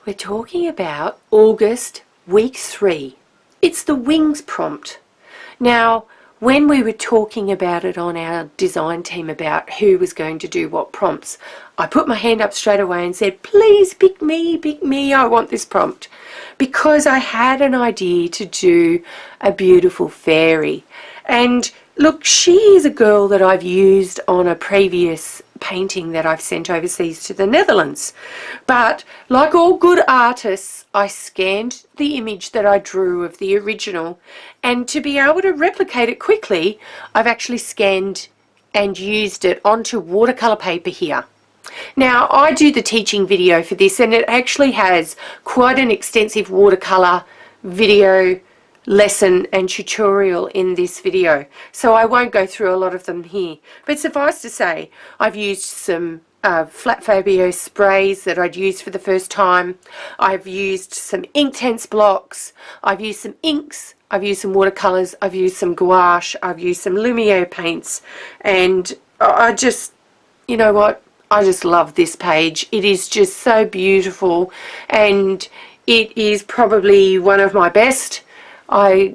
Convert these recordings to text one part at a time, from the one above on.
We're talking about August, week 3. It's the wings prompt. Now, when we were talking about it on our design team about who was going to do what prompts, I put my hand up straight away and said, please pick me, I want this prompt. Because I had an idea to do a beautiful fairy. And look, she is a girl that I've used on a previous painting that I've sent overseas to the Netherlands. But like all good artists, I scanned the image that I drew of the original, and to be able to replicate it quickly, I've actually scanned and used it onto watercolor paper here. Now, I do the teaching video for this, and it actually has quite an extensive watercolor video lesson and tutorial in this video, so I won't go through a lot of them here, but suffice to say I've used some flat Pebeo sprays that I'd used for the first time. I've used some Inktense blocks, I've used some inks, I've used some watercolors, I've used some gouache, I've used some Lumiere paints, and I just, you know what, I just love this page. It is just so beautiful, and it is probably one of my best. I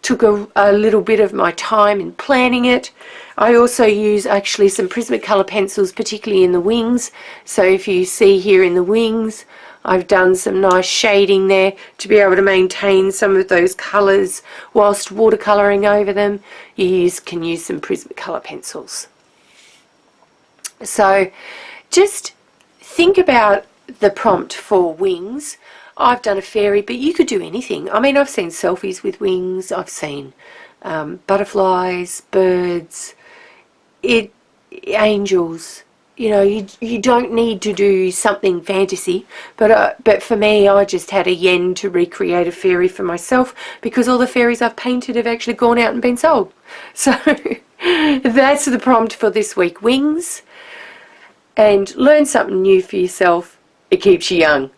took a little bit of my time in planning it. I also use actually some Prismacolor pencils, particularly in the wings. So if you see here in the wings, I've done some nice shading there to be able to maintain some of those colours whilst watercolouring over them. You can use some Prismacolor pencils. So just think about the prompt for wings. I've done a fairy, but you could do anything. I mean, I've seen selfies with wings, I've seen butterflies, birds, angels. You know, you don't need to do something fantasy, but for me, I just had a yen to recreate a fairy for myself, because all the fairies I've painted have actually gone out and been sold. So that's the prompt for this week, wings. And learn something new for yourself. It keeps you young.